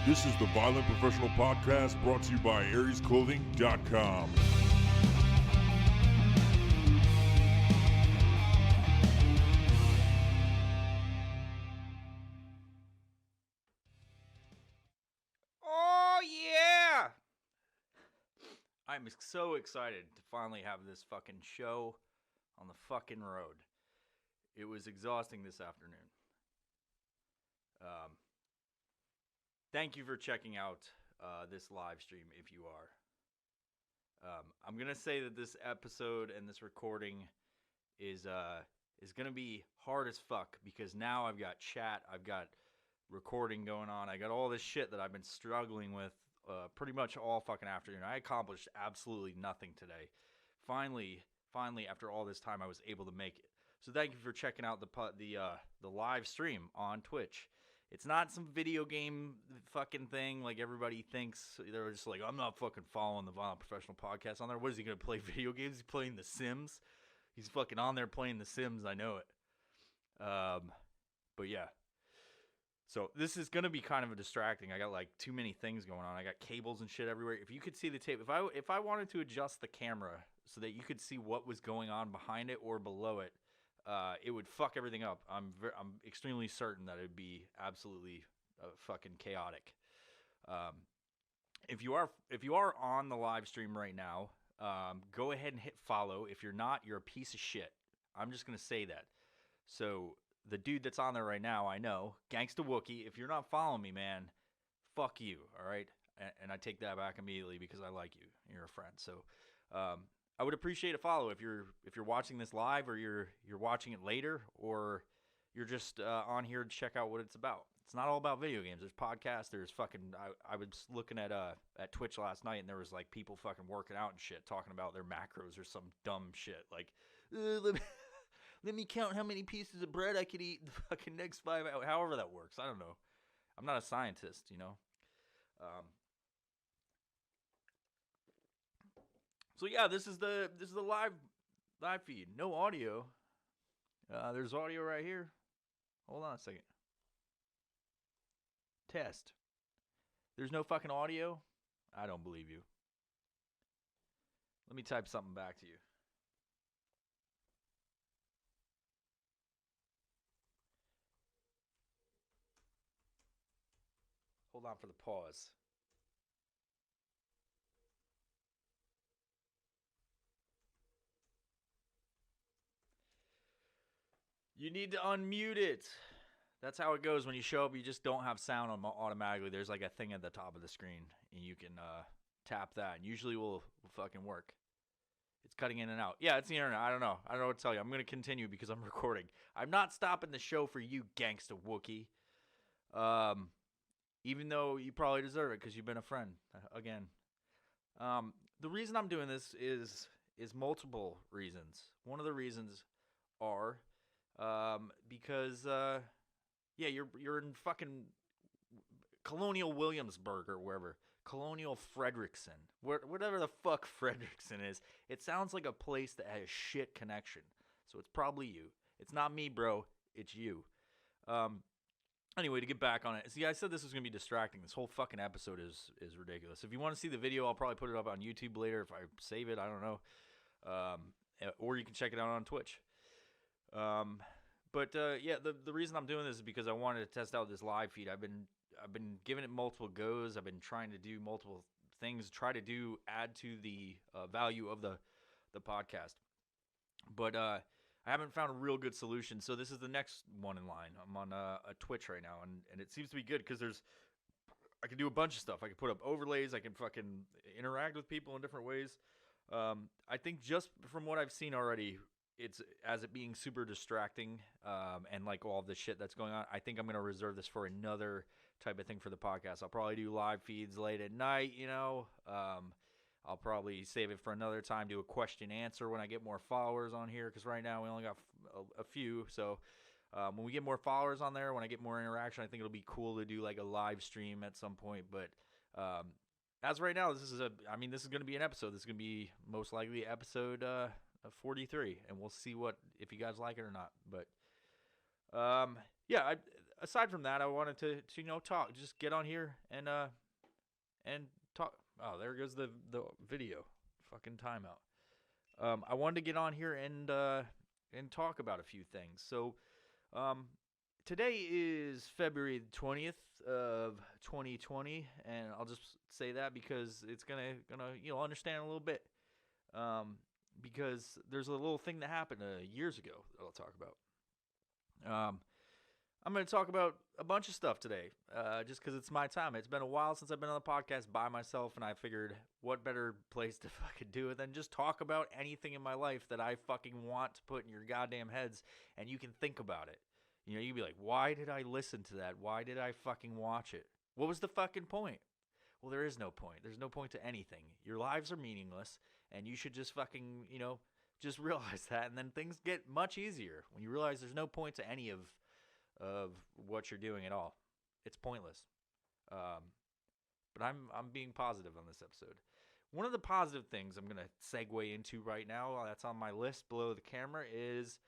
This is the Violent Professional Podcast brought to you by AriesClothing.com. Oh, yeah! I'm so excited to finally have this fucking show on the fucking road. It was exhausting this afternoon. Thank you for checking out this live stream if you are. I'm going to say that this episode and this recording is going to be hard as fuck because now I've got chat, I've got recording going on, I got all this shit that I've been struggling with pretty much all fucking afternoon. I accomplished absolutely nothing today. Finally, after all this time, I was able to make it. So thank you for checking out the live stream on Twitch. It's not some video game fucking thing like everybody thinks. They're just like, I'm not fucking following the Violent Professional Podcast on there. What is he going to play video games? He's playing The Sims. He's fucking on there playing The Sims. I know it. But yeah. So this is going to be kind of a distracting. I got like too many things going on. I got cables and shit everywhere. If you could see the tape, if I wanted to adjust the camera so that you could see what was going on behind it or below it, it would fuck everything up. I'm extremely certain that it would be absolutely fucking chaotic. If you are on the live stream right now, go ahead and hit follow. If you're not, you're a piece of shit. I'm just gonna say that. So the dude that's on there right now, I know, Gangsta Wookie. If you're not following me, man, fuck you. All right, and I take that back immediately because I like you. You're a friend. So. I would appreciate a follow if you're watching this live or you're watching it later or you're just on here to check out what it's about. It's not all about video games. There's podcasts. There's fucking. I was looking at Twitch last night and there was like people fucking working out and shit talking about their macros or some dumb shit like let me count how many pieces of bread I could eat in the fucking next 5 hours. However that works. I don't know. I'm not a scientist, you know. So yeah, this is the live feed. No audio. There's audio right here. Hold on a second. Test. There's no fucking audio? I don't believe you. Let me type something back to you. Hold on for the pause. You need to unmute it. That's how it goes when you show up. You just don't have sound automatically. There's like a thing at the top of the screen, and you can tap that. And usually will fucking work. It's cutting in and out. Yeah, it's the internet. I don't know what to tell you. I'm going to continue because I'm recording. I'm not stopping the show for you, Gangsta Wookie. Even though you probably deserve it because you've been a friend. Again. The reason I'm doing this is multiple reasons. One of the reasons are... because you're in fucking Colonial Williamsburg or wherever, Colonial Frederickson, whatever the fuck Frederickson is. It sounds like a place that has shit connection, so it's probably you. It's not me, bro. It's you. Anyway, to get back on it, see, I said this was gonna be distracting. This whole fucking episode is ridiculous. If you want to see the video, I'll probably put it up on YouTube later if I save it. I don't know, or you can check it out on Twitch. Yeah, the reason I'm doing this is because I wanted to test out this live feed. I've been giving it multiple goes. I've been trying to do multiple things, add to the value of the podcast. But I haven't found a real good solution. So this is the next one in line. I'm on a Twitch right now, and it seems to be good because I can do a bunch of stuff. I can put up overlays. I can fucking interact with people in different ways. I think just from what I've seen already, it being super distracting, and like all the shit that's going on, I think I'm going to reserve this for another type of thing for the podcast. I'll probably do live feeds late at night, you know. I'll probably save it for another time, do a question answer when I get more followers on here, because right now we only got a few. So when we get more followers on there, when I get more interaction, I think it'll be cool to do like a live stream at some point. But as right now, this is going to be an episode. This is going to be most likely episode 43, and we'll see if you guys like it or not. But yeah, aside from that, I wanted to talk, just get on here and talk. Oh, there goes the video. Fucking timeout. I wanted to get on here and talk about a few things. So, today is February 20th of 2020, and I'll just say that because it's gonna understand a little bit. Because there's a little thing that happened years ago that I'll talk about. I'm going to talk about a bunch of stuff today, just because it's my time. It's been a while since I've been on the podcast by myself, and I figured what better place to fucking do it than just talk about anything in my life that I fucking want to put in your goddamn heads, and you can think about it. You'd be like, why did I listen to that? Why did I fucking watch it? What was the fucking point? Well, there is no point. There's no point to anything. Your lives are meaningless, and you should just fucking, just realize that, and then things get much easier when you realize there's no point to any of what you're doing at all. It's pointless. But I'm being positive on this episode. One of the positive things I'm going to segue into right now, that's on my list below the camera, is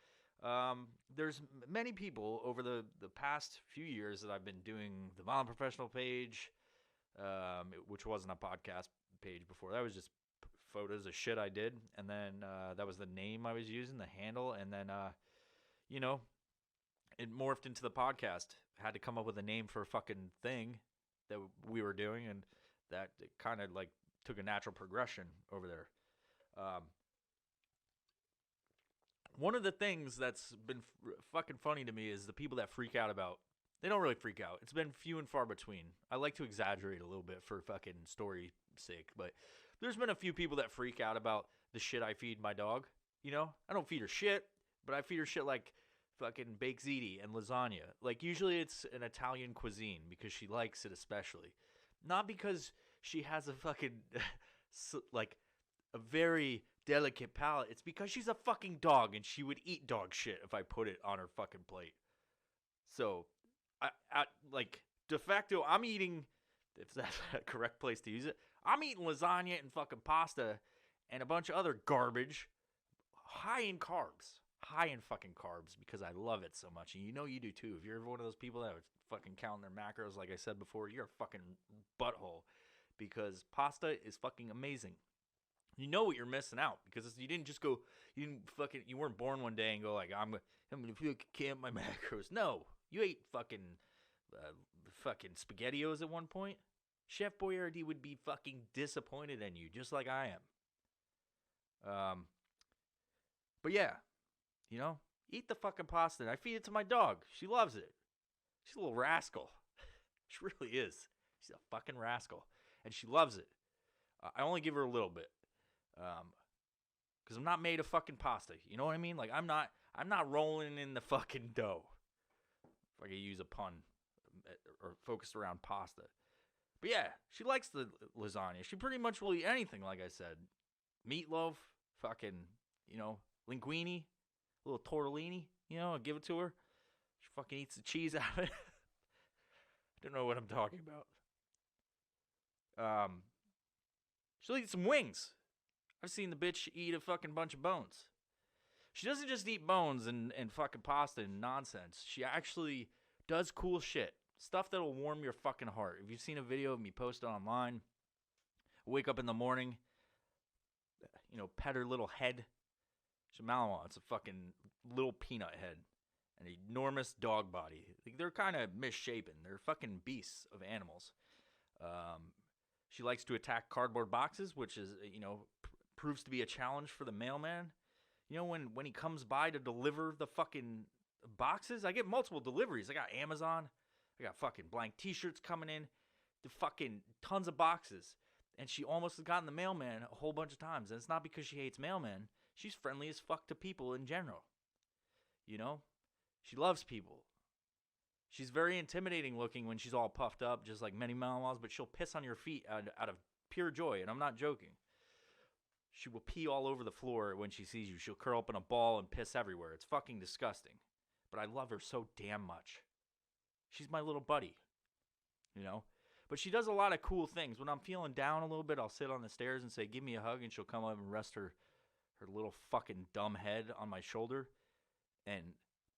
there's many people over the past few years that I've been doing the Violent Professional page, which wasn't a podcast page before. That was just photos of shit I did, and then that was the name I was using, the handle, and then it morphed into the podcast. Had to come up with a name for a fucking thing that we were doing, and that kind of like took a natural progression over there. One of the things that's been fucking funny to me is the people that freak out about. They don't really freak out. It's been few and far between. I like to exaggerate a little bit for fucking story's sake, but there's been a few people that freak out about the shit I feed my dog. I don't feed her shit, but I feed her shit like fucking baked ziti and lasagna. Like, usually it's an Italian cuisine because she likes it especially. Not because she has a fucking, like, a very delicate palate. It's because she's a fucking dog and she would eat dog shit if I put it on her fucking plate. So, I like, de facto, I'm eating, if that's a correct place to use it, I'm eating lasagna and fucking pasta and a bunch of other garbage, high in fucking carbs, because I love it so much. And you do too. If you're ever one of those people that would fucking count their macros, like I said before, you're a fucking butthole, because pasta is fucking amazing. You know what you're missing out, because you weren't born one day and go like, I'm gonna count my macros. No, you ate fucking SpaghettiOs at one point. Chef Boyardee would be fucking disappointed in you, just like I am. But yeah, eat the fucking pasta. And I feed it to my dog. She loves it. She's a little rascal. She really is. She's a fucking rascal, and she loves it. I only give her a little bit, because I'm not made of fucking pasta. You know what I mean? Like, I'm not rolling in the fucking dough. If I could use a pun, or focused around pasta. But yeah, she likes the lasagna. She pretty much will eat anything, like I said. Meatloaf, fucking, linguine, a little tortellini, I'll give it to her. She fucking eats the cheese out of it. I don't know what I'm talking about. She'll eat some wings. I've seen the bitch eat a fucking bunch of bones. She doesn't just eat bones and fucking pasta and nonsense. She actually does cool shit. Stuff that'll warm your fucking heart. If you've seen a video of me posted online, wake up in the morning, pet her little head. She's a Malinois. It's a fucking little peanut head. An enormous dog body. They're kind of misshapen. They're fucking beasts of animals. She likes to attack cardboard boxes, which is, proves to be a challenge for the mailman. When he comes by to deliver the fucking boxes, I get multiple deliveries. I got Amazon. I got fucking blank t-shirts coming in. The fucking tons of boxes. And she almost has gotten the mailman a whole bunch of times. And it's not because she hates mailmen. She's friendly as fuck to people in general. She loves people. She's very intimidating looking when she's all puffed up, just like many Malinois, but she'll piss on your feet out of pure joy, and I'm not joking. She will pee all over the floor when she sees you. She'll curl up in a ball and piss everywhere. It's fucking disgusting. But I love her so damn much. She's my little buddy, But she does a lot of cool things. When I'm feeling down a little bit, I'll sit on the stairs and say, give me a hug, and she'll come up and rest her little fucking dumb head on my shoulder and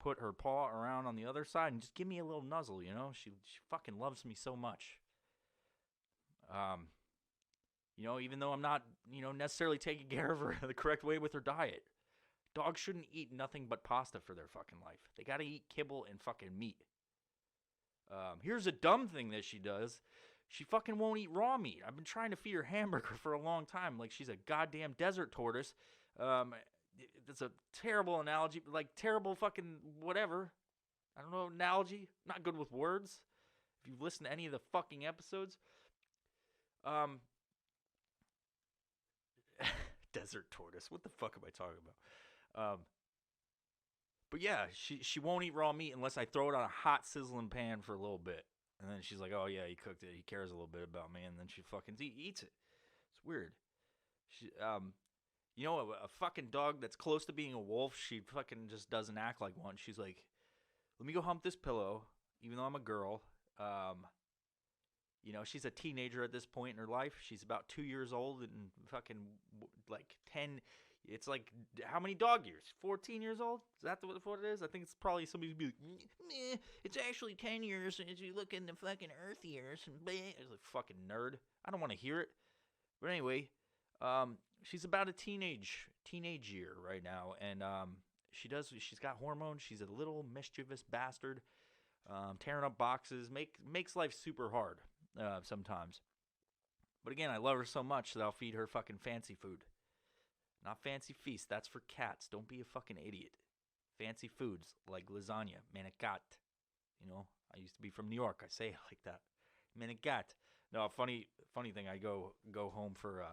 put her paw around on the other side and just give me a little nuzzle, you know? She fucking loves me so much. You know, even though I'm not, you know, necessarily taking care of her the correct way with her diet. Dogs shouldn't eat nothing but pasta for their fucking life. They gotta eat kibble and fucking meat. Here's a dumb thing that she does. She fucking won't eat raw meat. I've been trying to feed her hamburger for a long time. Like she's a goddamn desert tortoise. That's a terrible analogy. Like terrible fucking whatever. I don't know, analogy. Not good with words. If you've listened to any of the fucking episodes. Desert tortoise. What the fuck am I talking about? But yeah, she won't eat raw meat unless I throw it on a hot sizzling pan for a little bit. And then she's like, oh yeah, he cooked it. He cares a little bit about me. And then she fucking eats it. It's weird. She, you know, a fucking dog that's close to being a wolf, she fucking just doesn't act like one. She's like, let me go hump this pillow, even though I'm a girl. You know, she's a teenager at this point in her life. She's about 2 years old and fucking like 10. It's like, how many dog years? 14 years old? Is that what it is? I think it's probably somebody be like, meh, it's actually 10 years as you look in the fucking earth years. It's like, fucking nerd. I don't want to hear it. But anyway, she's about a teenage year right now. And she's got hormones. She's a little mischievous bastard. Tearing up boxes. Makes life super hard sometimes. But again, I love her so much that I'll feed her fucking fancy food. Not fancy feast. That's for cats. Don't be a fucking idiot. Fancy foods like lasagna, manicat. You know, I used to be from New York. I say it like that. Manicat. No, funny thing. I go home for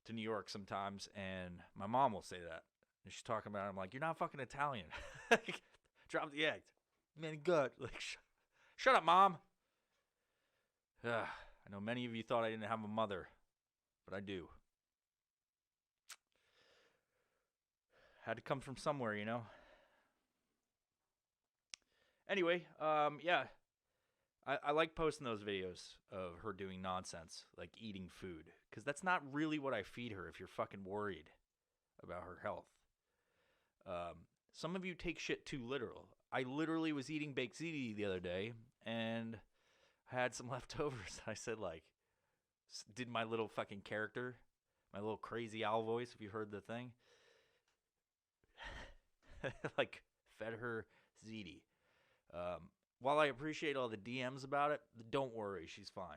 to New York sometimes, and my mom will say that. And she's talking about it. I'm like, you're not fucking Italian. Drop the act. Manicat. Like, shut up, Mom. I know many of you thought I didn't have a mother, but I do. Had to come from somewhere, you know. Anyway, yeah. I like posting those videos of her doing nonsense, like eating food. Because that's not really what I feed her if you're fucking worried about her health. Some of you take shit too literal. I literally was eating baked ziti the other day, and I had some leftovers. I said, like, did my little fucking character, my little crazy owl voice, if you heard the thing. Like, fed her ziti. While I appreciate all the DMs about it, don't worry, she's fine.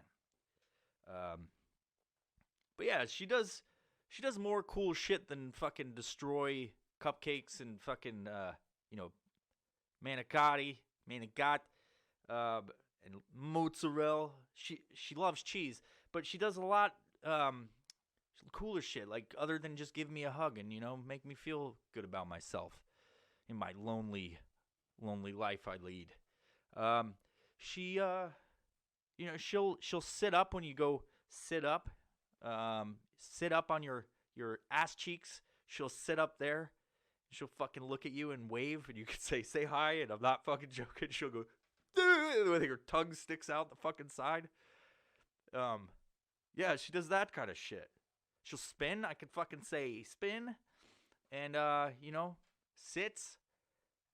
But yeah, she does more cool shit than fucking destroy cupcakes and fucking manicat, and mozzarella. She loves cheese, but she does a lot cooler shit, like other than just give me a hug and, you know, make me feel good about myself in my lonely life I lead. She'll sit up when you go sit up. Sit up on your ass cheeks. She'll sit up there. She'll fucking look at you and wave, and you can say hi, and I'm not fucking joking. She'll go, with her tongue sticks out the fucking side. Yeah, she does that kind of shit. She'll spin. I can fucking say spin, and sits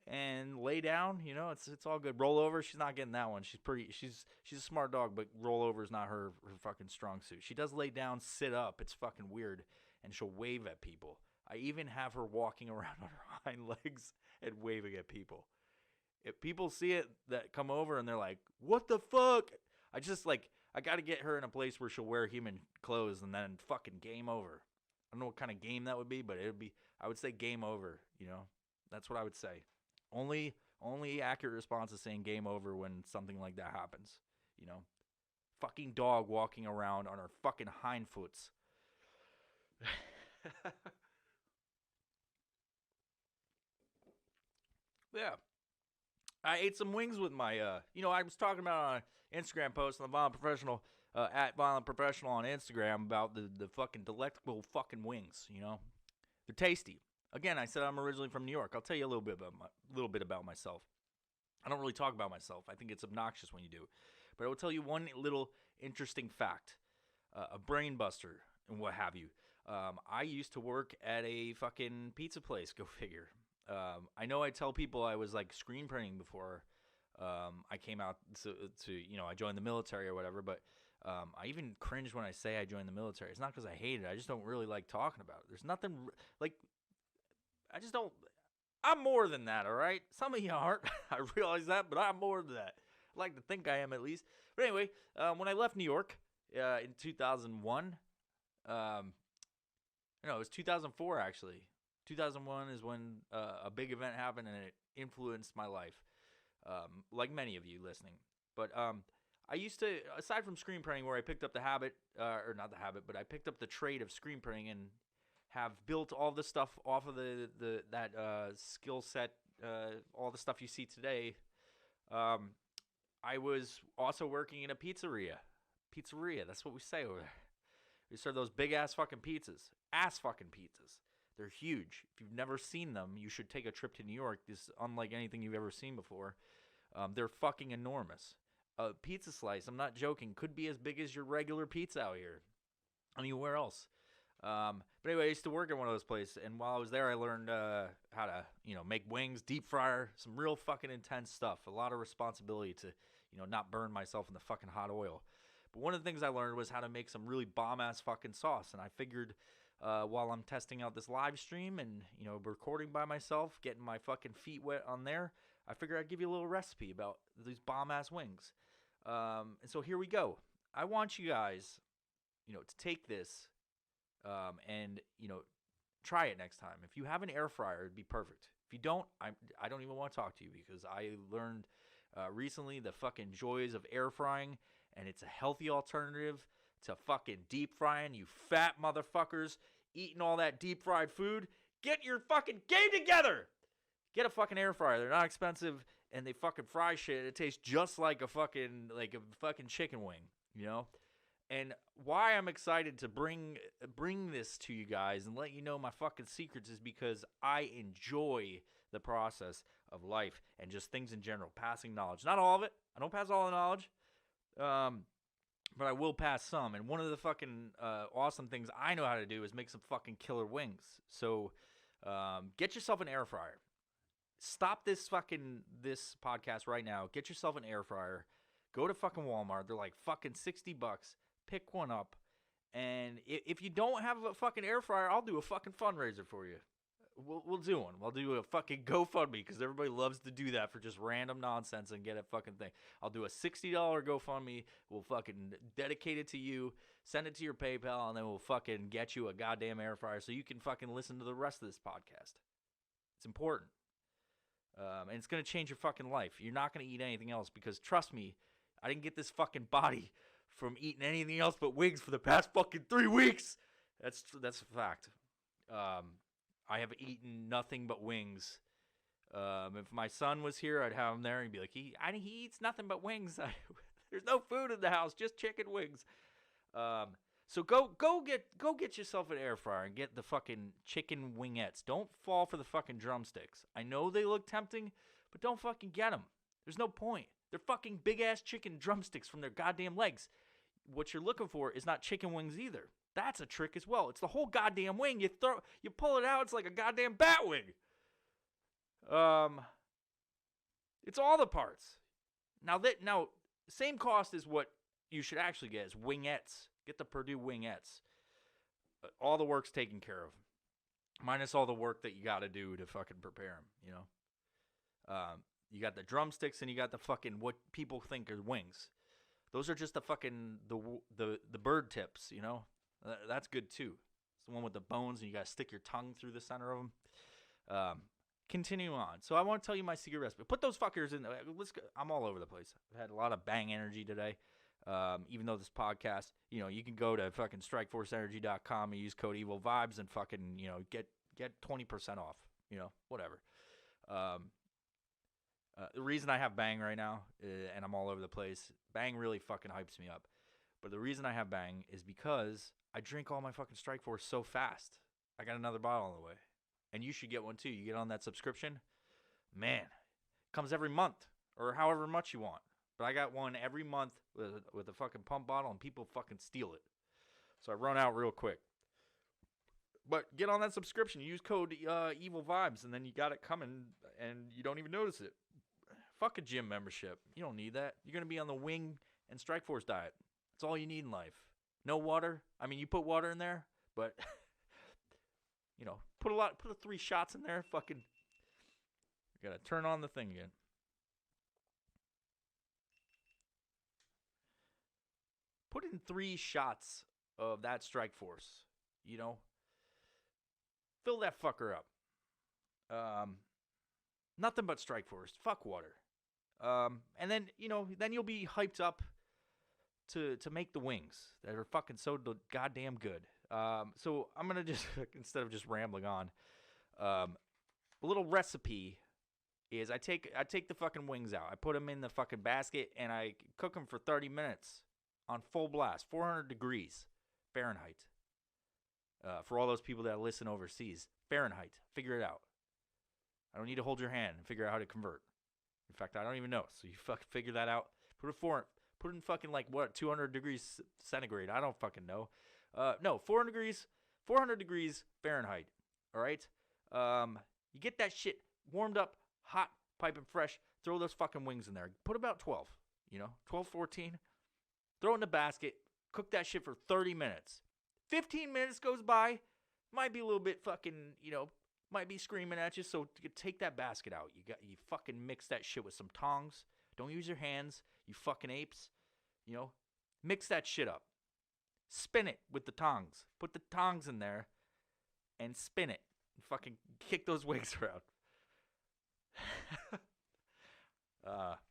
and lay down. You know, it's all good. Roll over. She's not getting that one. She's a smart dog, but roll over is not her fucking strong suit. She does lay down, sit up. It's fucking weird, and she'll wave at people. I even have her walking around on her hind legs and waving at people. If people see it that come over and they're like, what the fuck? I got to get her in a place where she'll wear human clothes and then fucking game over. I don't know what kind of game that would be, but I would say game over, you know? That's what I would say. Only accurate response is saying game over when something like that happens, you know? Fucking dog walking around on her fucking hindfoots. Yeah. I ate some wings with my, I was talking about on an Instagram post on the Violent Professional, at Violent Professional on Instagram about the fucking delectable fucking wings, you know? They're tasty. Again, I said I'm originally from New York. I'll tell you a little bit about myself. I don't really talk about myself. I think it's obnoxious when you do. But I will tell you one little interesting fact, a brain buster and what have you. I used to work at a fucking pizza place, go figure. I know I tell people I was like screen printing before I came out to I joined the military or whatever, but I even cringe when I say I joined the military. It's not because I hate it. I just don't really like talking about it. There's nothing like I just don't. I'm more than that, all right? Some of you aren't. I realize that, but I'm more than that. I like to think I am at least. But anyway, when I left New York in 2001, no, it was 2004 actually. 2001 is when a big event happened and it influenced my life, like many of you listening. But I used to, aside from screen printing, where I picked up the habit, or not the habit, but I picked up the trade of screen printing and have built all the stuff off of that skill set, all the stuff you see today. I was also working in a pizzeria. Pizzeria, that's what we say over there. We serve those big ass fucking pizzas. Ass fucking pizzas. They're huge. If you've never seen them, you should take a trip to New York. This is unlike anything you've ever seen before. They're fucking enormous. A pizza slice, I'm not joking, could be as big as your regular pizza out here. Anywhere else. But anyway, I used to work at one of those places, and while I was there, I learned how to, make wings, deep fryer, some real fucking intense stuff. A lot of responsibility to, not burn myself in the fucking hot oil. But one of the things I learned was how to make some really bomb-ass fucking sauce, and I figured while I'm testing out this live stream and, recording by myself, getting my fucking feet wet on there, I figured I'd give you a little recipe about these bomb-ass wings. And so here we go. I want you guys, to take this and, try it next time. If you have an air fryer, it'd be perfect. If you don't, I don't even want to talk to you because I learned recently the fucking joys of air frying, and it's a healthy alternative to fucking deep frying, you fat motherfuckers eating all that deep fried food. Get your fucking game together! Get a fucking air fryer. They're not expensive, and they fucking fry shit. It tastes just like a fucking chicken wing, And why I'm excited to bring this to you guys and let you know my fucking secrets is because I enjoy the process of life and just things in general, passing knowledge. Not all of it. I don't pass all the knowledge, but I will pass some. And one of the fucking awesome things I know how to do is make some fucking killer wings. So get yourself an air fryer. Stop this podcast right now. Get yourself an air fryer. Go to fucking Walmart. They're like fucking $60. Pick one up. And if you don't have a fucking air fryer, I'll do a fucking fundraiser for you. We'll do one. We'll do a fucking GoFundMe because everybody loves to do that for just random nonsense and get a fucking thing. I'll do a $60 GoFundMe. We'll fucking dedicate it to you. Send it to your PayPal, and then we'll fucking get you a goddamn air fryer so you can fucking listen to the rest of this podcast. It's important. And it's going to change your fucking life. You're not going to eat anything else because, trust me, I didn't get this fucking body from eating anything else but wings for the past fucking 3 weeks. That's a fact. I have eaten nothing but wings. If my son was here, I'd have him there and he'd be like, he eats nothing but wings. There's no food in the house, just chicken wings. So go get yourself an air fryer and get the fucking chicken wingettes. Don't fall for the fucking drumsticks. I know they look tempting, but don't fucking get them. There's no point. They're fucking big-ass chicken drumsticks from their goddamn legs. What you're looking for is not chicken wings either. That's a trick as well. It's the whole goddamn wing. You pull it out, it's like a goddamn bat wing. It's all the parts. Now same cost as what you should actually get is wingettes. Get the Purdue wingettes. All the work's taken care of. Minus all the work that you got to do to fucking prepare them, You got the drumsticks and you got the fucking what people think are wings. Those are just the fucking the bird tips, That's good too. It's the one with the bones and you got to stick your tongue through the center of them. Continue on. So I want to tell you my secret recipe. Put those fuckers in. I'm all over the place. I've had a lot of bang energy today. Even though this podcast, you can go to fucking strikeforceenergy.com and use code evil vibes and fucking, get 20% off, whatever. The reason I have bang right now, and I'm all over the place, bang really fucking hypes me up. But the reason I have bang is because I drink all my fucking Strike Force so fast. I got another bottle on the way. And you should get one too. You get on that subscription. Man, it comes every month or however much you want. But I got one every month with a fucking pump bottle and people fucking steal it. So I run out real quick. But get on that subscription. Use code Evil Vibes, and then you got it coming, and you don't even notice it. Fuck a gym membership. You don't need that. You're gonna be on the Wing and Strike Force diet. That's all you need in life. No water. I mean, you put water in there, but put the 3 shots in there. Fucking, you gotta turn on the thing again. Put in 3 shots of that Strike Force. Fill that fucker up. Nothing but Strike Force. Fuck water. And then, then you'll be hyped up to make the wings that are fucking so goddamn good. So I'm going to just, instead of just rambling on, a little recipe is I take the fucking wings out. I put them in the fucking basket, and I cook them for 30 minutes on full blast, 400 degrees Fahrenheit. For all those people that listen overseas, Fahrenheit, figure it out. I don't need to hold your hand and figure out how to convert. In fact, I don't even know. So you fucking figure that out. Put in fucking 200 degrees centigrade. I don't fucking know. No, 400 degrees Fahrenheit. All right. You get that shit warmed up, hot, piping fresh. Throw those fucking wings in there. Put about 12. 12, 14. Throw it in the basket. Cook that shit for 30 minutes. 15 minutes goes by. Might be a little bit fucking, might be screaming at you. So take that basket out. You fucking mix that shit with some tongs. Don't use your hands. You fucking apes. Mix that shit up. Spin it with the tongs. Put the tongs in there and spin it. And fucking kick those wings around.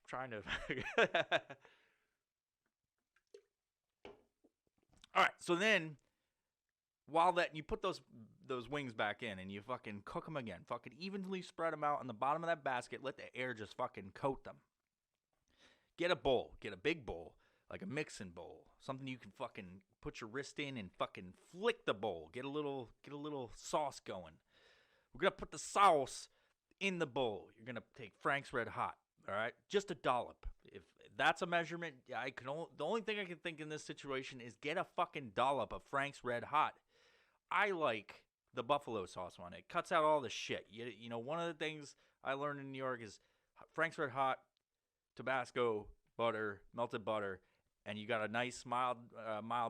Trying to. All right, so then, while you put those wings back in and you fucking cook them again, fucking evenly spread them out on the bottom of that basket, let the air just fucking coat them. Get a bowl, get a big bowl, like a mixing bowl, something you can fucking put your wrist in and fucking flick the bowl. Get a little sauce going. We're gonna put the sauce in the bowl. You're gonna take Frank's Red Hot, all right, just a dollop. If that's a measurement, the only thing I can think in this situation is get a fucking dollop of Frank's Red Hot. I like the buffalo sauce one. It cuts out all the shit. One of the things I learned in New York is Frank's Red Hot, Tabasco, butter, melted butter, and you got a nice mild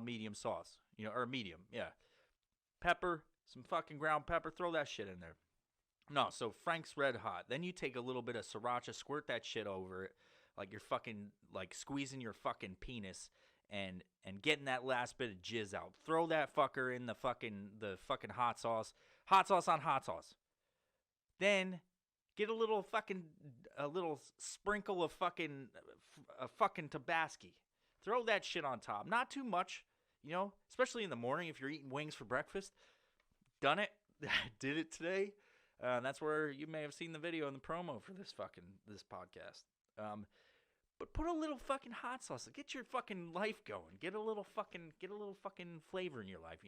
medium sauce. Or medium, yeah. Pepper, some fucking ground pepper. Throw that shit in there. No, so Frank's Red Hot. Then you take a little bit of sriracha, squirt that shit over it. Like you're fucking squeezing your fucking penis and getting that last bit of jizz out. Throw that fucker in the fucking hot sauce. Hot sauce on hot sauce. Then get a little sprinkle of fucking Tabasco. Throw that shit on top. Not too much, especially in the morning if you're eating wings for breakfast. Done it. Did it today. That's where you may have seen the video and the promo for this podcast. But put a little fucking hot sauce. Get your fucking life going. Get a little fucking flavor in your life,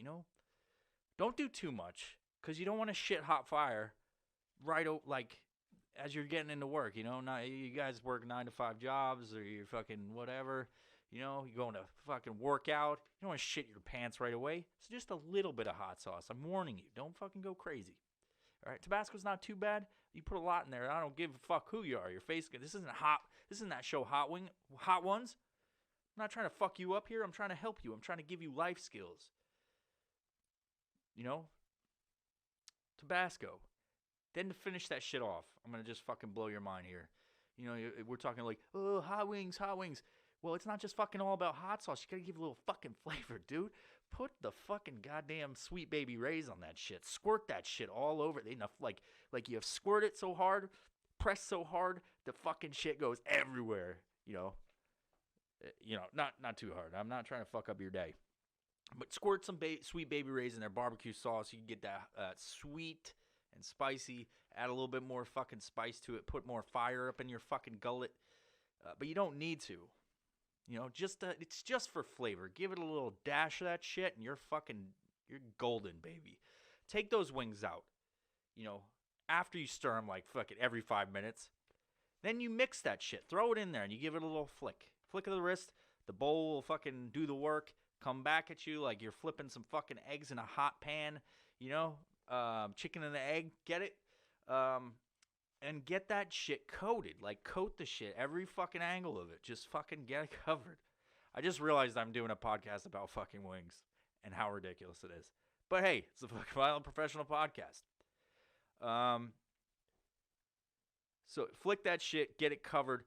Don't do too much, because you don't want to shit hot fire right as you're getting into work, Not, you guys work 9 to 5 jobs, or you're fucking whatever, you're going to fucking work out. You don't want to shit your pants right away. So just a little bit of hot sauce. I'm warning you. Don't fucking go crazy. All right, Tabasco's not too bad. You put a lot in there. I don't give a fuck who you are. Your face. This isn't hot. This isn't that show Hot Ones. I'm not trying to fuck you up here. I'm trying to help you. I'm trying to give you life skills. Tabasco. Then to finish that shit off, I'm gonna just fucking blow your mind here. We're talking like, oh, hot wings. Well, it's not just fucking all about hot sauce. You gotta give a little fucking flavor, dude. Put the fucking goddamn Sweet Baby Ray's on that shit. Squirt that shit all over it. Enough, like you have squirted it so hard, pressed so hard, the fucking shit goes everywhere. Not too hard. I'm not trying to fuck up your day. But squirt some Sweet Baby Ray's in their barbecue sauce. You can get that sweet and spicy. Add a little bit more fucking spice to it. Put more fire up in your fucking gullet. But you don't need to. It's just for flavor. Give it a little dash of that shit, and you're golden, baby. Take those wings out. After you stir them like fucking every 5 minutes. Then you mix that shit. Throw it in there, and you give it a little flick. Flick of the wrist. The bowl will fucking do the work. Come back at you like you're flipping some fucking eggs in a hot pan. chicken and egg, get it? And get that shit coated. Like, coat the shit, every fucking angle of it. Just fucking get it covered. I just realized I'm doing a podcast about fucking wings and how ridiculous it is. But hey, it's a fucking Violent Professional podcast. So flick that shit, get it covered.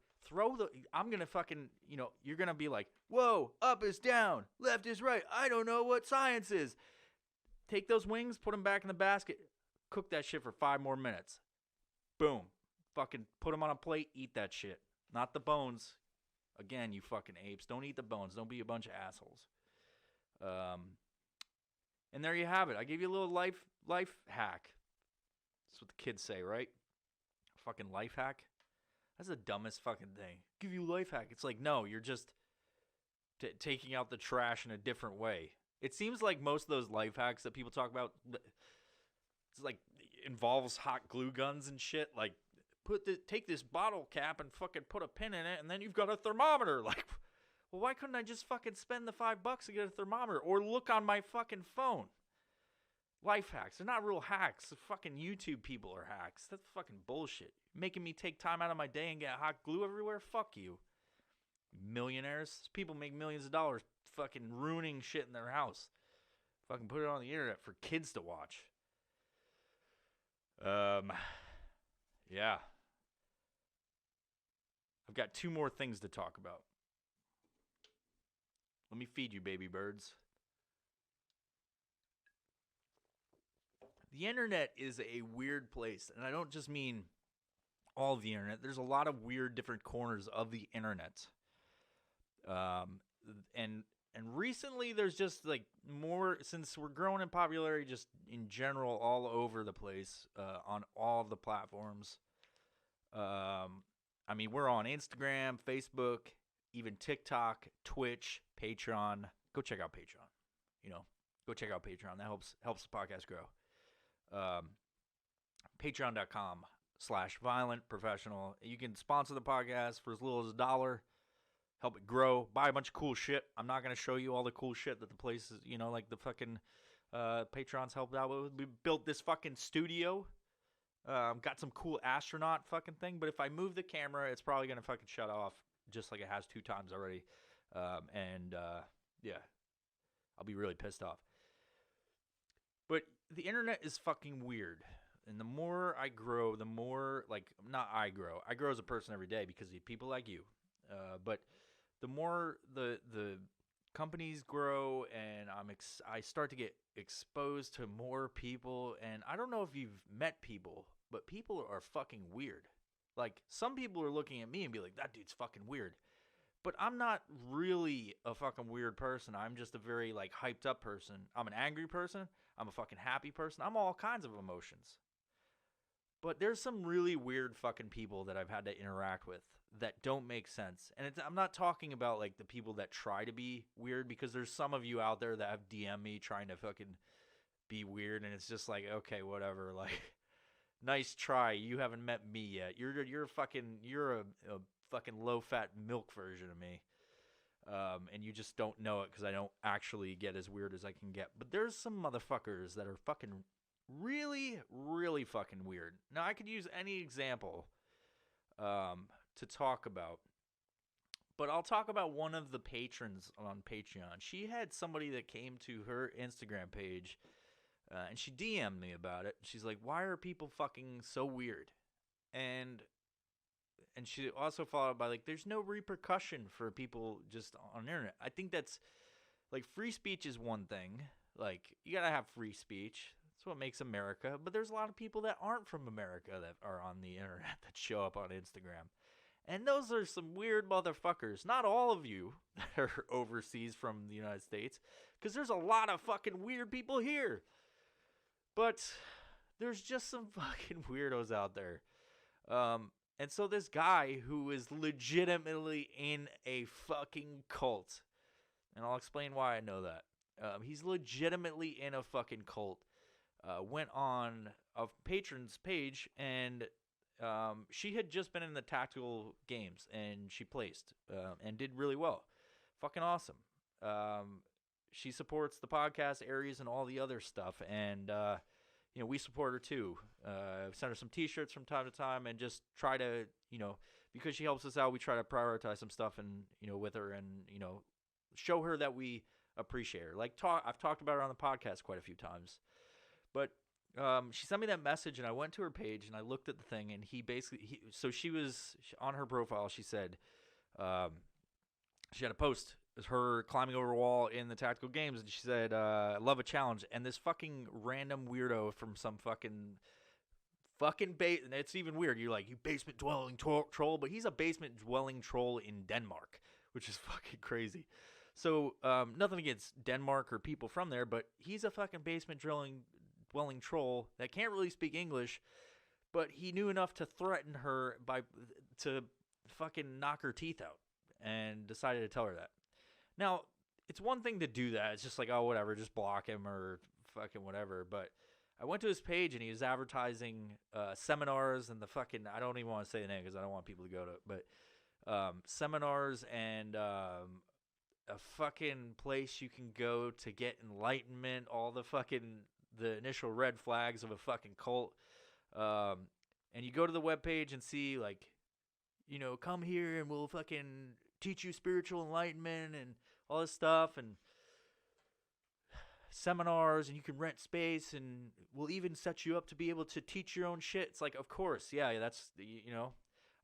I'm going to fucking, you're going to be like, whoa, up is down, left is right. I don't know what science is. Take those wings, put them back in the basket, cook that shit for 5 more minutes. Boom. Fucking put them on a plate, eat that shit. Not the bones. Again, you fucking apes. Don't eat the bones. Don't be a bunch of assholes. And there you have it. I gave you a little life hack. That's what the kids say, right? Fucking life hack? That's the dumbest fucking thing. Give you a life hack. It's like, no, you're just taking out the trash in a different way. It seems like most of those life hacks that people talk about, it's like involves hot glue guns and shit. Like, take this bottle cap and fucking put a pin in it, and then you've got a thermometer. Like, well, why couldn't I just fucking spend the $5 to get a thermometer or look on my fucking phone? Life hacks. They're not real hacks. The fucking YouTube people are hacks. That's fucking bullshit. Making me take time out of my day and get hot glue everywhere? Fuck you. Millionaires. People make millions of dollars fucking ruining shit in their house. Fucking put it on the internet for kids to watch. Yeah. I've got 2 more things to talk about. Let me feed you, baby birds. The internet is a weird place, and I don't just mean all of the internet. There's a lot of weird different corners of the internet. And recently there's just like more, since we're growing in popularity just in general all over the place, on all the platforms. I mean, we're on Instagram, Facebook, even TikTok, Twitch, Patreon. Go check out Patreon. Go check out Patreon. That helps the podcast grow. Patreon.com/violentprofessional. You can sponsor the podcast for as little as $1. Help it grow. Buy a bunch of cool shit. I'm not going to show you all the cool shit that the place is, like the fucking Patreons helped out with. We built this fucking studio. Got some cool astronaut fucking thing. But if I move the camera, it's probably going to fucking shut off just like it has 2 times already. Yeah. I'll be really pissed off. But the internet is fucking weird. And the more I grow, the more, not I grow. I grow as a person every day because of people like you. But the more the companies grow and I start to get exposed to more people. And I don't know if you've met people, but people are fucking weird. Like, some people are looking at me and be like, that dude's fucking weird. But I'm not really a fucking weird person. I'm just a very, hyped up person. I'm an angry person. I'm a fucking happy person. I'm all kinds of emotions. But there's some really weird fucking people that I've had to interact with that don't make sense. And I'm not talking about, the people that try to be weird, because there's some of you out there that have DM'd me trying to fucking be weird, and it's just like, okay, whatever. Nice try. You haven't met me yet. You're a fucking low-fat milk version of me. And you just don't know it because I don't actually get as weird as I can get. But there's some motherfuckers that are fucking really, really fucking weird. Now, I could use any example to talk about. But I'll talk about one of the patrons on Patreon. She had somebody that came to her Instagram page, and she DM'd me about it. She's like, why are people fucking so weird? And she also followed by, there's no repercussion for people just on the internet. I think that's, free speech is one thing. You gotta have free speech. That's what makes America. But there's a lot of people that aren't from America that are on the internet that show up on Instagram. And those are some weird motherfuckers. Not all of you that are overseas from the United States, because there's a lot of fucking weird people here. But there's just some fucking weirdos out there. And so this guy who is legitimately in a fucking cult, and I'll explain why I know that. He's legitimately in a fucking cult. Went on a patron's page, and she had just been in the tactical games, and she placed and did really well. Fucking awesome. she supports the podcast, Aries, and all the other stuff. And, we support her too. Send her some T-shirts from time to time and just try to, because she helps us out, we try to prioritize some stuff and, with her and, show her that we appreciate her. I've talked about her on the podcast quite a few times. But she sent me that message, and I went to her page, and I looked at the thing, and so she was, on her profile, she said, she had a post, it was her climbing over a wall in the tactical games, and she said, I love a challenge, and this fucking random weirdo from some fucking base, and it's even weird, you're like, you basement-dwelling troll, but he's a basement-dwelling troll in Denmark, which is fucking crazy. So, nothing against Denmark or people from there, but he's a fucking basement-dwelling troll that can't really speak English, but he knew enough to threaten her to fucking knock her teeth out, and decided to tell her that. Now, it's one thing to do that. It's just like, oh, whatever, just block him or fucking whatever. But I went to his page, and he was advertising seminars and the fucking, I don't even want to say the name because I don't want people to go to it, but seminars and a fucking place you can go to get enlightenment, all the initial red flags of a fucking cult. And you go to the webpage and see, like, come here and we'll fucking teach you spiritual enlightenment and all this stuff and seminars, and you can rent space, and we'll even set you up to be able to teach your own shit. It's like, of course, yeah, that's,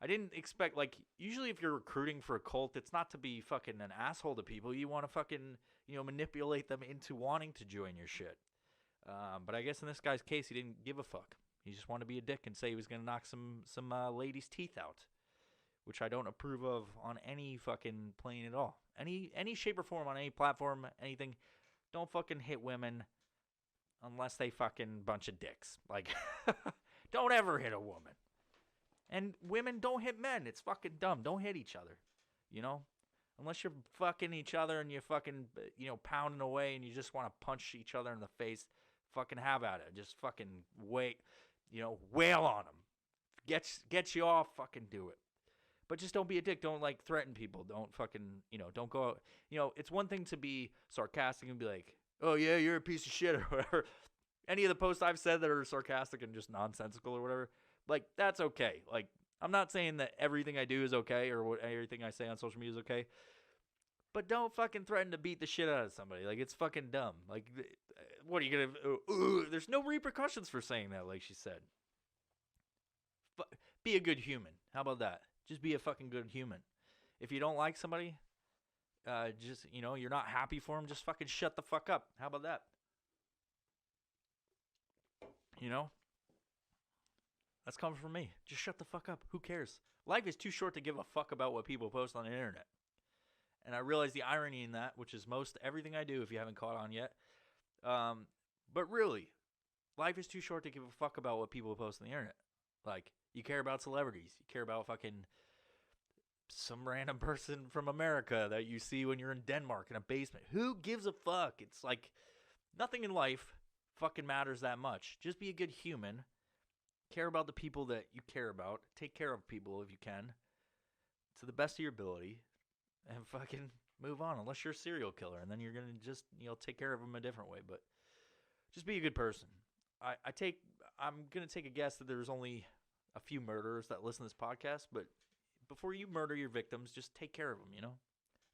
I didn't expect, like, usually if you're recruiting for a cult, it's not to be fucking an asshole to people. You want to fucking, manipulate them into wanting to join your shit. But I guess in this guy's case, he didn't give a fuck. He just wanted to be a dick and say he was going to knock some ladies' teeth out, which I don't approve of on any fucking plane at all. Any shape or form, on any platform, anything. Don't fucking hit women unless they fucking bunch of dicks. Like, don't ever hit a woman. And women, don't hit men. It's fucking dumb. Don't hit each other, Unless you're fucking each other and you're fucking, pounding away and you just want to punch each other in the face, fucking have at it. Just fucking wail on them. Get you off, fucking do it. But just don't be a dick. Don't, like, threaten people. Don't fucking, don't go out. It's one thing to be sarcastic and be like, oh, yeah, you're a piece of shit or whatever. Any of the posts I've said that are sarcastic and just nonsensical or whatever, like, that's okay. Like, I'm not saying that everything I do is okay or everything I say on social media is okay. But don't fucking threaten to beat the shit out of somebody. Like, it's fucking dumb. Like, what are you going to... there's no repercussions for saying that, like she said. Be a good human. How about that? Just be a fucking good human. If you don't like somebody, just, you're not happy for them, just fucking shut the fuck up. How about that? That's coming from me. Just shut the fuck up. Who cares? Life is too short to give a fuck about what people post on the internet. And I realize the irony in that, which is most everything I do, if you haven't caught on yet. But really, life is too short to give a fuck about what people post on the internet. Like, you care about celebrities. You care about fucking some random person from America that you see when you're in Denmark in a basement. Who gives a fuck? It's like, nothing in life fucking matters that much. Just be a good human. Care about the people that you care about. Take care of people if you can, to the best of your ability, and fucking move on. Unless you're a serial killer, and then you're gonna just take care of them a different way. But just be a good person. I'm gonna take a guess that there's only a few murderers that listen to this podcast, but before you murder your victims, just take care of them.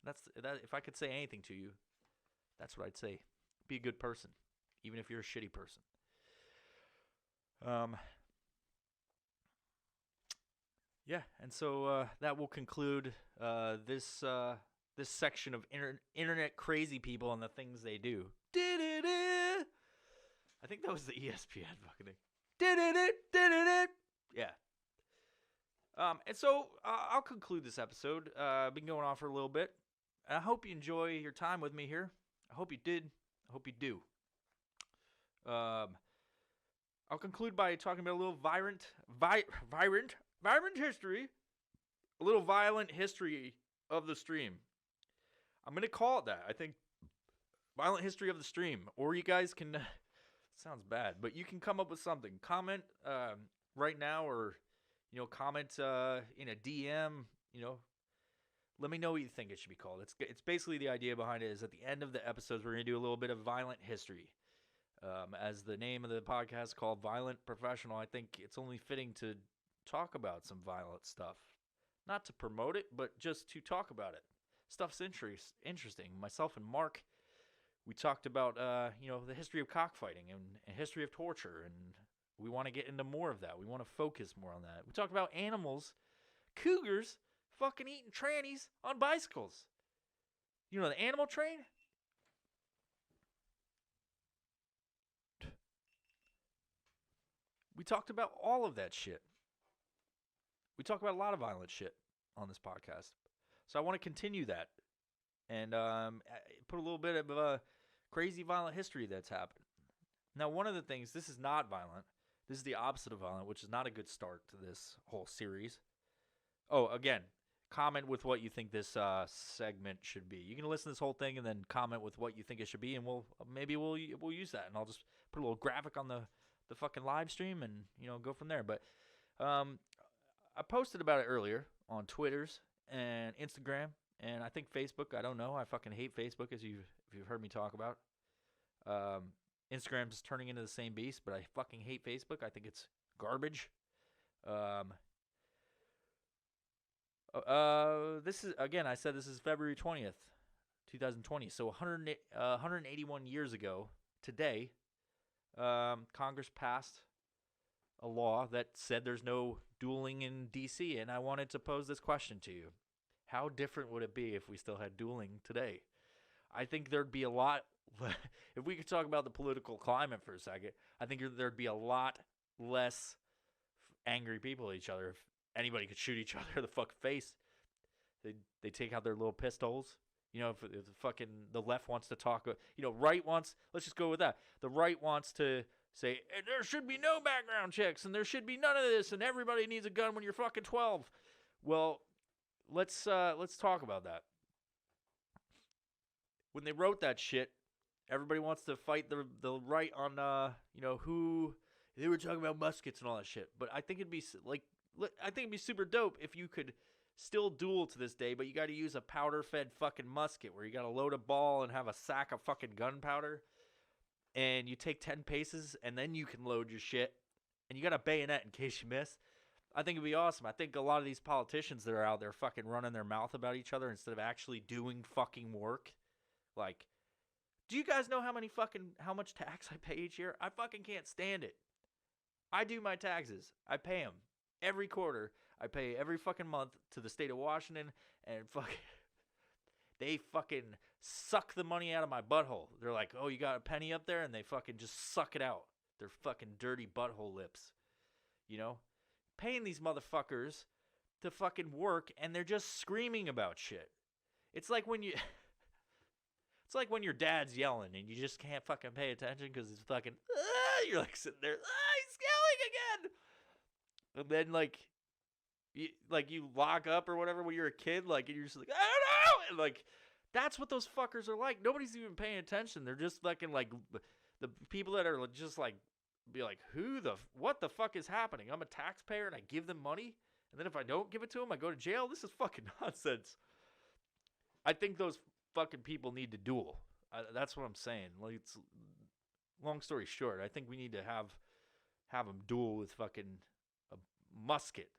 That's that. If I could say anything to you, that's what I'd say. Be a good person, even if you're a shitty person. Yeah, and so that will conclude this section of internet crazy people and the things they do. I think that was the ESPN fucking thing. Yeah. And so I'll conclude this episode. I've been going on for a little bit. I hope you enjoy your time with me here. I hope you did. I hope you do. I'll conclude by talking about a little violent history. A little violent history of the stream. I'm going to call it that. I think violent history of the stream. Or you guys can... sounds bad, but you can come up with something. Comment right now, or comment in a DM. Let me know what you think it should be called. It's basically the idea behind it is at the end of the episodes, we're going to do a little bit of violent history. As the name of the podcast is called Violent Professional, I think it's only fitting to talk about some violent stuff. Not to promote it, but just to talk about it. Stuff's interesting. Myself and Mark, we talked about the history of cockfighting and history of torture, and we want to get into more of that. We want to focus more on that. We talked about animals, cougars, fucking eating trannies on bicycles. You know the animal train? We talked about all of that shit. We talk about a lot of violent shit on this podcast. So I want to continue that and put a little bit of a crazy violent history that's happened. Now, one of the things, this is not violent. This is the opposite of violent, which is not a good start to this whole series. Oh, again, comment with what you think this segment should be. You can listen to this whole thing and then comment with what you think it should be, and we'll use that, and I'll just put a little graphic on the fucking live stream and go from there. But I posted about it earlier on Twitters and Instagram, and I think Facebook. I don't know. I fucking hate Facebook, as you've heard me talk about. Instagram's turning into the same beast, but I fucking hate Facebook. I think it's garbage. This is, again, I said this is February 20th, 2020. So 181 years ago today, Congress passed a law that said there's no dueling in D.C., and I wanted to pose this question to you. How different would it be if we still had dueling today? I think there'd be a lot, if we could talk about the political climate for a second, I think there'd be a lot less angry people at each other if anybody could shoot each other in the fucking face. They take out their little pistols. If fucking the left wants to talk, right wants, let's just go with that. The right wants to say, there should be no background checks, and there should be none of this, and everybody needs a gun when you're fucking 12. Well, let's talk about that. When they wrote that shit, everybody wants to fight the right on, who, they were talking about muskets and all that shit. But I think it'd be super dope if you could still duel to this day, but you got to use a powder-fed fucking musket where you got to load a ball and have a sack of fucking gunpowder, and you take 10 paces, and then you can load your shit, and you got a bayonet in case you miss. I think it'd be awesome. I think a lot of these politicians that are out there fucking running their mouth about each other instead of actually doing fucking work. Like, do you guys know how much tax I pay each year? I fucking can't stand it. I do my taxes. I pay them every quarter. I pay every fucking month to the state of Washington, and they fucking suck the money out of my butthole. They're like, oh, you got a penny up there? And they fucking just suck it out. Their fucking dirty butthole lips. Paying these motherfuckers to fucking work, and they're just screaming about shit. It's like when your dad's yelling and you just can't fucking pay attention because it's fucking, you're like sitting there, he's yelling again. And then you lock up or whatever when you're a kid, and you're just like, I don't know. And that's what those fuckers are like. Nobody's even paying attention. They're just fucking the people that are just be like, what the fuck is happening? I'm a taxpayer and I give them money, and then if I don't give it to them, I go to jail. This is fucking nonsense. I think those fucking people need to duel. That's what I'm saying. It's long story short. I think we need to have them duel with fucking a musket.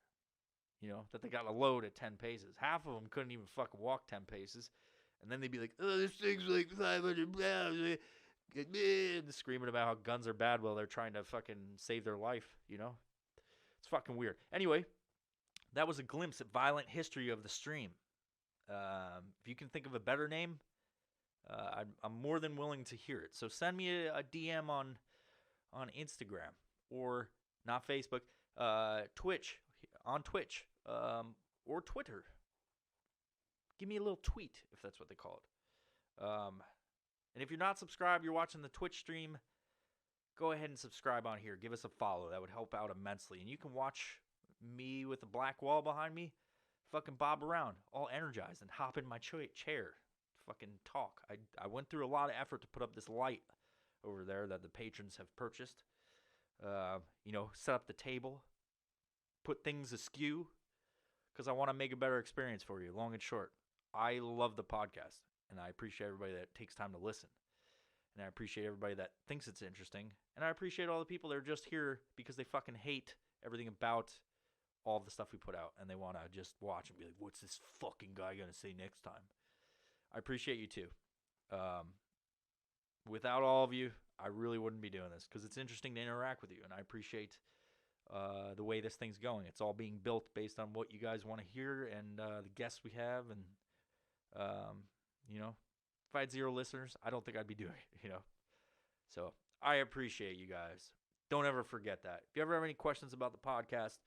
That they got to load at 10 paces. Half of them couldn't even fucking walk 10 paces, and then they'd be like, "Oh, this thing's like 500 pounds." Screaming about how guns are bad while they're trying to fucking save their life. It's fucking weird. Anyway, that was a glimpse at violent history of the stream. If you can think of a better name, I'm more than willing to hear it. So send me a DM on Instagram, or not Facebook, Twitch, on Twitch, or Twitter. Give me a little tweet, if that's what they call it. And if you're not subscribed, you're watching the Twitch stream, go ahead and subscribe on here. Give us a follow. That would help out immensely. And you can watch me with the black wall behind me fucking bob around, all energized, and hop in my chair, fucking talk. I went through a lot of effort to put up this light over there that the patrons have purchased. Set up the table, put things askew, because I want to make a better experience for you, long and short. I love the podcast, and I appreciate everybody that takes time to listen. And I appreciate everybody that thinks it's interesting. And I appreciate all the people that are just here because they fucking hate everything about all the stuff we put out. And they want to just watch and be like, what's this fucking guy going to say next time? I appreciate you too. Without all of you, I really wouldn't be doing this because it's interesting to interact with you. And I appreciate the way this thing's going. It's all being built based on what you guys want to hear and the guests we have. And, if I had 0 listeners, I don't think I'd be doing it, So I appreciate you guys. Don't ever forget that. If you ever have any questions about the podcast,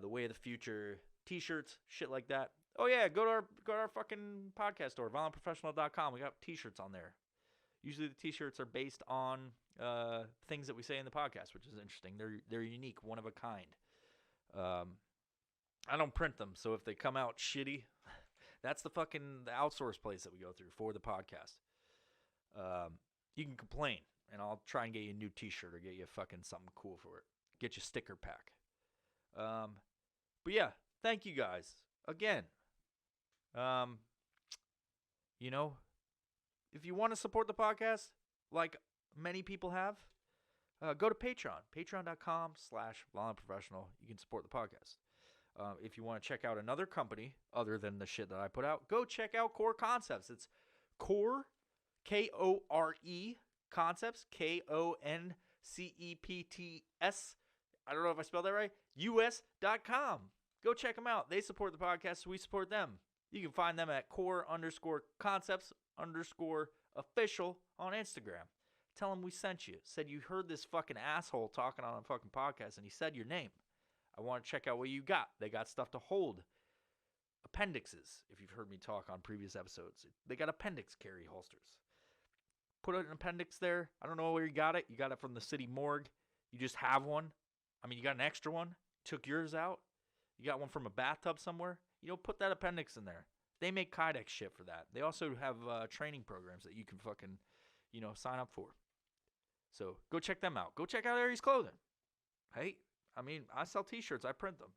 the way of the future, t-shirts, shit like that. Oh yeah, go to our fucking podcast store, violentprofessional.com. We got t-shirts on there. Usually the t-shirts are based on things that we say in the podcast, which is interesting. They're unique, one of a kind. I don't print them, so if they come out shitty, that's the outsource place that we go through for the podcast. You can complain, and I'll try and get you a new t-shirt or get you fucking something cool for it. Get you a sticker pack. But yeah, thank you guys again. If you want to support the podcast, like many people have, go to Patreon, patreon.com/violentprofessional. You can support the podcast. If you want to check out another company other than the shit that I put out, go check out Core Concepts. It's Core, K-O-R-E, Concepts, Koncepts. I don't know if I spelled that right. US.com. Go check them out. They support the podcast, so we support them. You can find them at core_concepts_official on Instagram. Tell them we sent you. Said you heard this fucking asshole talking on a fucking podcast, and he said your name. I want to check out what you got. They got stuff to hold. Appendixes, if you've heard me talk on previous episodes. They got appendix carry holsters. Put an appendix there. I don't know where you got it. You got it from the city morgue. You just have one. I mean, you got an extra one. Took yours out. You got one from a bathtub somewhere. Put that appendix in there. They make Kydex shit for that. They also have training programs that you can fucking, sign up for. So go check them out. Go check out Aries Clothing. Hey, I sell t-shirts. I print them.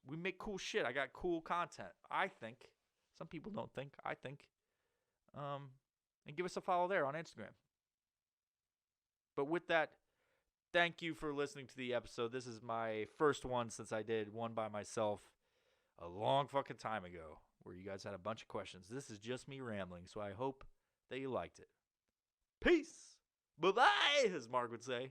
We make cool shit. I got cool content. I think. Some people don't think. I think. And give us a follow there on Instagram. But with that, thank you for listening to the episode. This is my first one since I did one by myself a long fucking time ago where you guys had a bunch of questions. This is just me rambling, so I hope that you liked it. Peace. Bye-bye, as Mark would say.